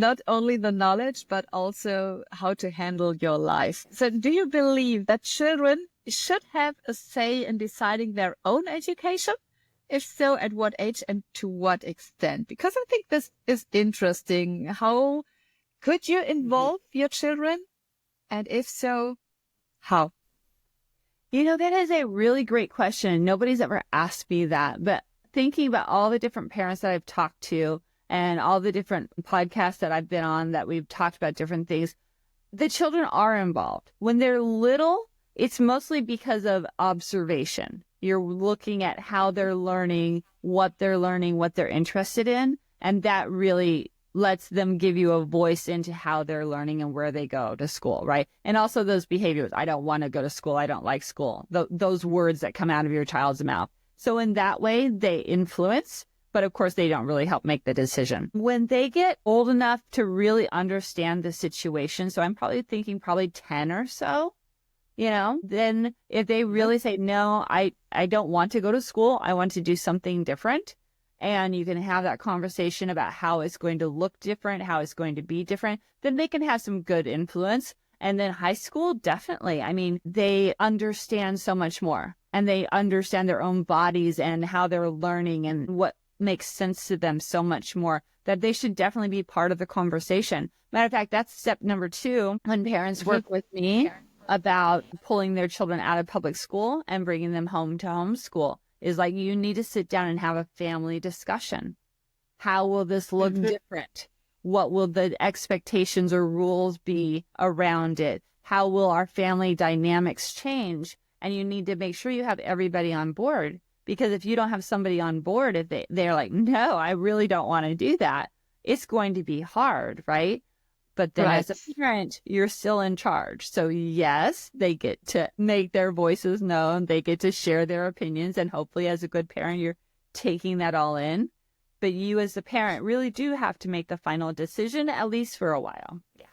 Not only the knowledge, but also how to handle your life. So do you believe that children should have a say in deciding their own education? If so, at what age and to what extent? Because I think this is interesting. How could you involve your children? And if so, how? That is a really great question. Nobody's ever asked me that, but thinking about all the different parents that I've talked to and all the different podcasts that I've been on that we've talked about different things, the children are involved. When they're little, it's mostly because of observation. You're looking at how they're learning, what they're interested in, and that really lets them give you a voice into how they're learning and where they go to school, right? And also those behaviors. I don't want to go to school. I don't like school. Those words that come out of your child's mouth. So in that way, they influence, but of course, they don't really help make the decision. When they get old enough to really understand the situation, so I'm probably thinking 10 or so, then if they really say, no, I don't want to go to school, I want to do something different. And you can have that conversation about how it's going to look different, how it's going to be different, then they can have some good influence. And then high school, definitely. I mean, they understand so much more and they understand their own bodies and how they're learning and what makes sense to them so much more that they should definitely be part of the conversation. Matter of fact, that's step number 2 when parents work with me about pulling their children out of public school and bringing them home to homeschool. Is like, you need to sit down and have a family discussion. How will this look different? What will the expectations or rules be around it? How will our family dynamics change? And you need to make sure you have everybody on board, because if you don't have somebody on board, if they're like, no, I really don't want to do that, it's going to be hard, right? But then as a parent, you're still in charge. So yes, they get to make their voices known. They get to share their opinions. And hopefully as a good parent, you're taking that all in. But you as a parent really do have to make the final decision, at least for a while. Yeah.